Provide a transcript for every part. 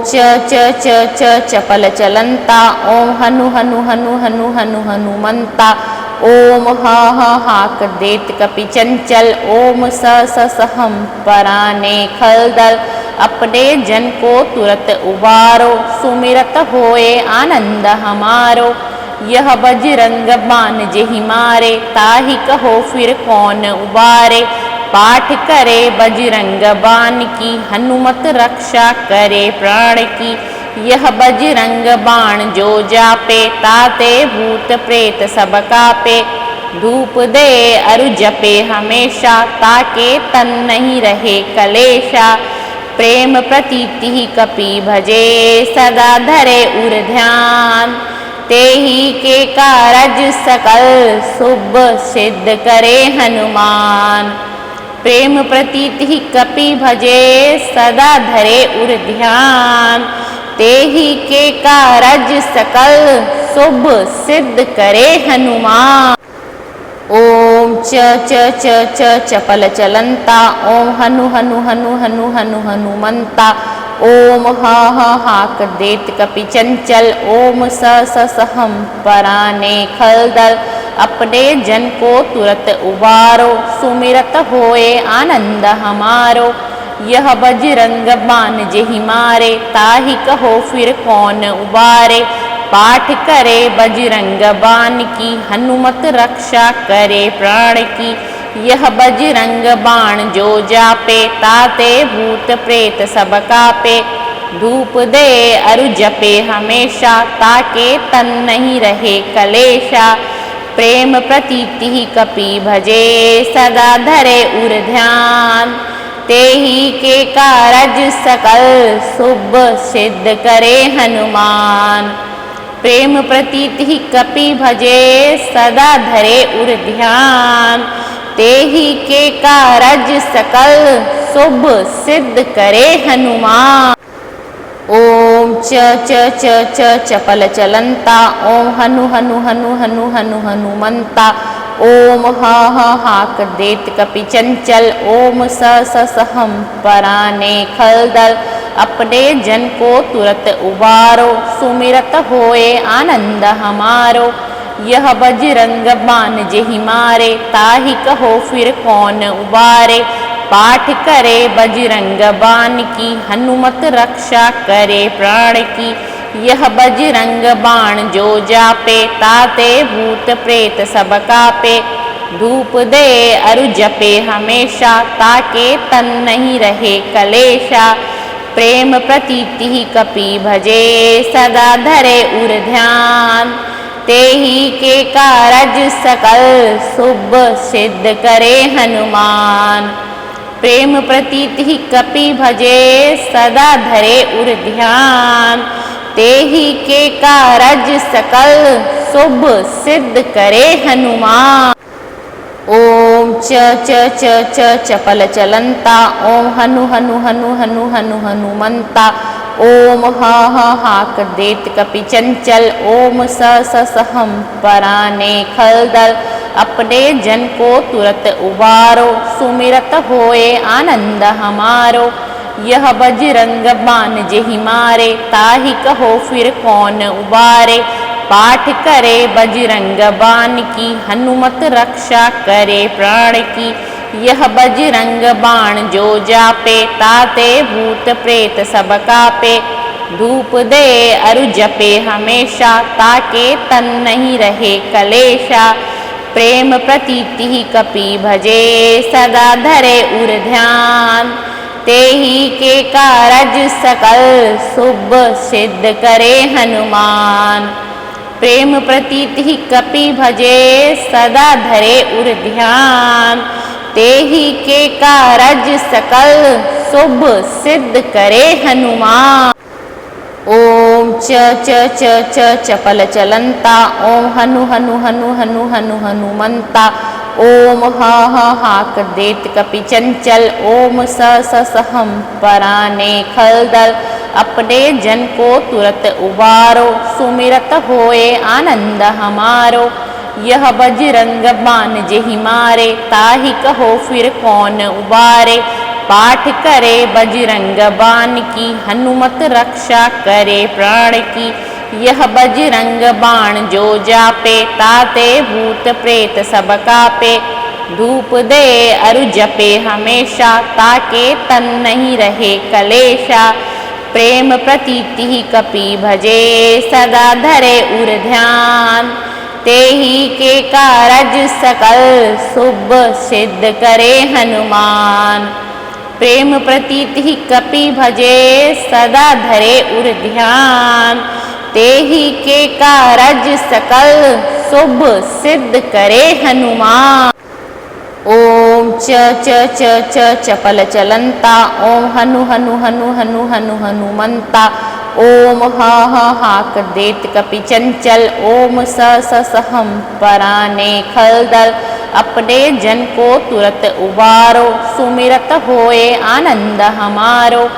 च च च च चपल चलंता। ओम हनु हनु हनु हनु हनु हनुमंता। ओम ह ह हाक देत कपि चंचल। ओम स स सहम पराने खलदल। अपने जन को तुरत उबारो। सुमिरत होए आनंद हमारो। यह बजरंग बान जेहि मारे। ताहि कहो फिर कौन उबारे। पाठ करे बजरंग बान की। हनुमत रक्षा करे प्राण की। यह बजरंग बाण जो जापे। ताते भूत प्रेत सब कापे। धूप दे अरु जपे हमेशा। ताके तन नहीं रहे कलेशा। प्रेम प्रतीति कपि भजे। सदा धरे उर ध्यान। तेहि के कारज सकल। शुभ सिद्ध करे हनुमान। प्रेम प्रतीति कपि भजे। सदा धरे उर ध्यान। तेहि के कारज सकल। शुभ सिद्ध करे हनुमान। ओम च च च च चपल चलंता। ओम हनु हनु हनु हनु हनु हनुमंता। ओम ह ह हाक देत कपि चंचल। ओम स स सहम पराने खलदल। अपने जन को तुरत उबारो। सुमिरत होए आनंद हमारो। यह बजरंग बान जेहि मारे। ताहि कहो फिर कौन उबारे। पाठ करे बजरंग बान की। हनुमत रक्षा करे प्राण की। यह बजरंग बाण जो जापे। ताते भूत प्रेत सब कापे। धूप दे अरु जपे हमेशा। ताके तन नहीं रहे कलेशा। प्रेम प्रतीति कपि भजे। सदा धरे उर ध्यान। तेहि के कारज सकल। शुभ सिद्ध करे हनुमान। प्रेम प्रतीति कपि भजे। सदा धरे उर ध्यान। तेहि के कारज सकल। शुभ सिद्ध करे हनुमान। ओम च च च च चपल चलंता। ओम हनु हनु हनु हनु हनु हनुमंता। ओम ह ह हाक देत कपि चंचल। ओम स स सहम पराने खलदल। अपने जन को तुरत उबारो। सुमिरत होए आनंद हमारो। यह बजरंग बान जेहि मारे। ताहि कहो फिर कौन उबारे। पाठ करे बजरंग बान की। हनुमत रक्षा करे प्राण की। यह बजरंग बाण जो जापे। ताते भूत प्रेत सब कापे। धूप दे अरु जपे हमेशा। ताके तन नहीं रहे कलेशा। प्रेम प्रतीति कपि भजे। सदा धरे उर ध्यान। तेहि के कारज सकल। शुभ सिद्ध करे हनुमान। प्रेम प्रतीति कपि भजे। सदा धरे उर ध्यान। तेहि के कारज सकल। शुभ सिद्ध करे हनुमान। ओम च च च च चपल चलंता। ओम हनु हनु हनु हनु हनु हनुमंता। ओम ह ह हाक देत कपि चंचल। ओम स स सहम पराने खलदल। अपने जन को तुरत उबारो। सुमिरत होए आनंद हमारो। यह बजरंग बान जेहि मारे। ताहि कहो फिर कौन उबारे। पाठ करे बजरंग बान की। हनुमत रक्षा करे प्राण की। यह बजरंग बाण जो जापे। ताते भूत प्रेत सब कापे। धूप दे अरु जपे हमेशा। ताके तन नहीं रहे कलेशा। प्रेम प्रतीति कपि भजे। सदा धरे उर ध्यान। तेहि के कारज सकल। शुभ सिद्ध करे हनुमान। प्रेम प्रतीति कपि भजे। सदा धरे उर ध्यान। तेहि के कारज सकल। शुभ सिद्ध करे हनुमान। ओम च च च च चपल चलंता। ओम हनु हनु हनु हनु हनु हनुमंता। ओम ह ह हाक देत कपि चंचल। ओम स स सहम पराने खलदल। अपने जन को तुरत उबारो। सुमिरत होए आनंद हमारो। यह बजरंग बान जेहि मारे। ताहि कहो फिर कौन उबारे। पाठ करे बजरंग बाण की, हनुमत रक्षा करे प्राण की। यह बजरंग बाण जो जापे, ताते भूत प्रेत सब कापे। धूप दे अरु जपे हमेशा, ताके तन नहीं रहे कलेशा। प्रेम प्रतीति कपि भजे, सदा धरे उर ध्यान। तेहि के कारज सकल, शुभ सिद्ध करे हनुमान। प्रेम प्रतीति कपि भजे, सदा धरे उर ध्यान। तेहि के कारज सकल, शुभ सिद्ध करे हनुमान। ओम च च च च चपल चलंता, ओम हनु हनु हनु हनु हनु हनुमंता। ओम ह ह हाक देत कपि चंचल, ओम स स सहम पराने खलदल। अपने जन को तुरत उबारो, सुमिरत होए आनंद हमारो।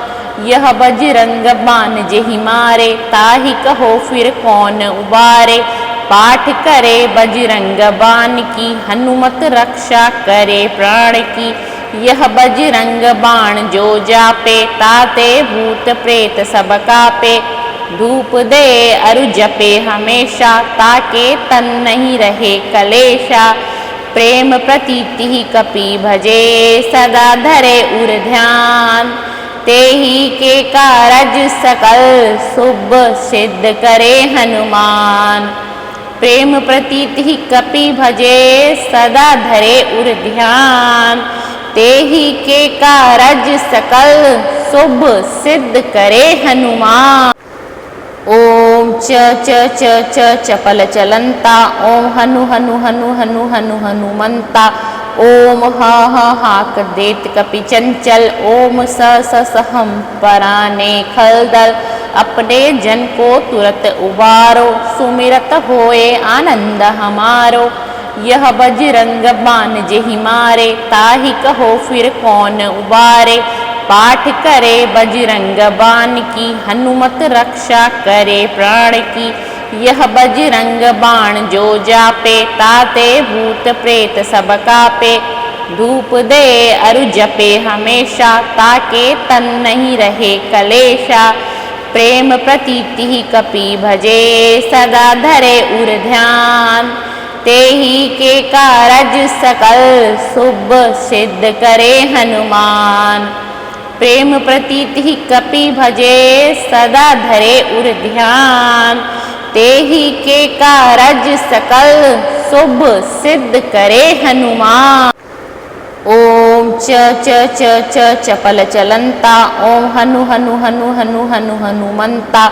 यह बजरंग बाण जेहि मारे, ताहि कहो फिर कौन उबारे। पाठ करे बजरंग बाण की, हनुमत रक्षा करे प्राण की। यह बजरंग बाण जो जापे, ताते भूत प्रेत सब कापे। धूप दे अरु जपे हमेशा, ताके तन नहीं रहे कलेशा। प्रेम प्रतीति कपि भजे, सदा धरे उर ध्यान। तेहि के कारज सकल, शुभ सिद्ध करे हनुमान। प्रेम प्रतीति कपि भजे, सदा धरे उर ध्यान। तेहि के कारज सकल, शुभ सिद्ध करे हनुमान। ओम च च च च चपल चलंता, ओम हनु हनु हनु हनु हनु हनुमंता। ओम ह ह हाक देत कपि चंचल, ओम स स सहम पराने खलदल। अपने जन को तुरत उबारो, सुमिरत होए आनंद हमारो। यह बजरंग बाण जेहि मारे, ताहि कहो फिर कौन उबारे। पाठ करे बजरंग बाण की, हनुमत रक्षा करे प्राण की। यह बजरंग बाण जो जापे, ताते भूत प्रेत सब कापे। धूप दे अरु जपे हमेशा, ताके तन नहीं रहे कलेशा। प्रेम प्रतीति कपि भजे, सदा धरे उर ध्यान। तेहि के कारज सकल, शुभ सिद्ध करे हनुमान। प्रेम प्रतीति कपि भजे, सदा धरे उर ध्यान। तेहि के कारज सकल, शुभ सिद्ध करे हनुमान। ओम च च च च चपल चलंता, ओम हनु हनु हनु हनु हनु हनुमंता।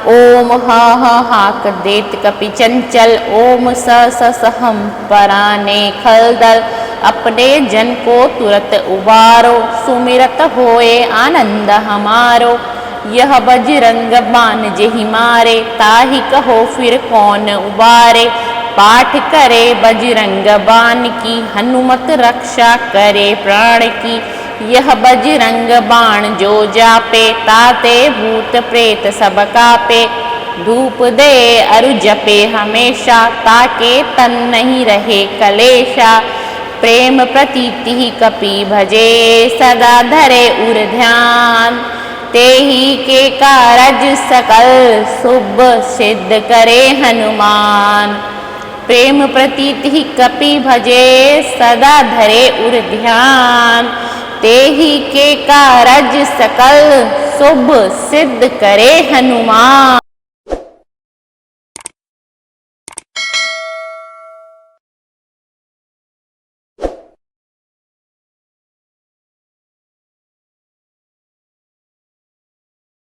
ओम ह ह हाक देत कपि चंचल, ओम स स सहम पराने खलदल। अपने जन को तुरत उबारो, सुमिरत होए आनंद हमारो। यह बजरंग बाण जेहि मारे, ताहि कहो फिर कौन उबारे। पाठ करे बजरंग बाण की, हनुमत रक्षा करे प्राण की। यह बजरंग बाण जो जापे, ताते भूत प्रेत सब कापे। धूप दे अरु जपे हमेशा, ताके तन नहीं रहे कलेशा। प्रेम प्रतीति कपि भजे, सदा धरे उर ध्यान। तेहि के कारज सकल, शुभ सिद्ध करे हनुमान। प्रेम प्रतीति कपि भजे, सदा धरे उर ध्यान। तेहि के कारज सकल, शुभ सिद्ध करे हनुमान।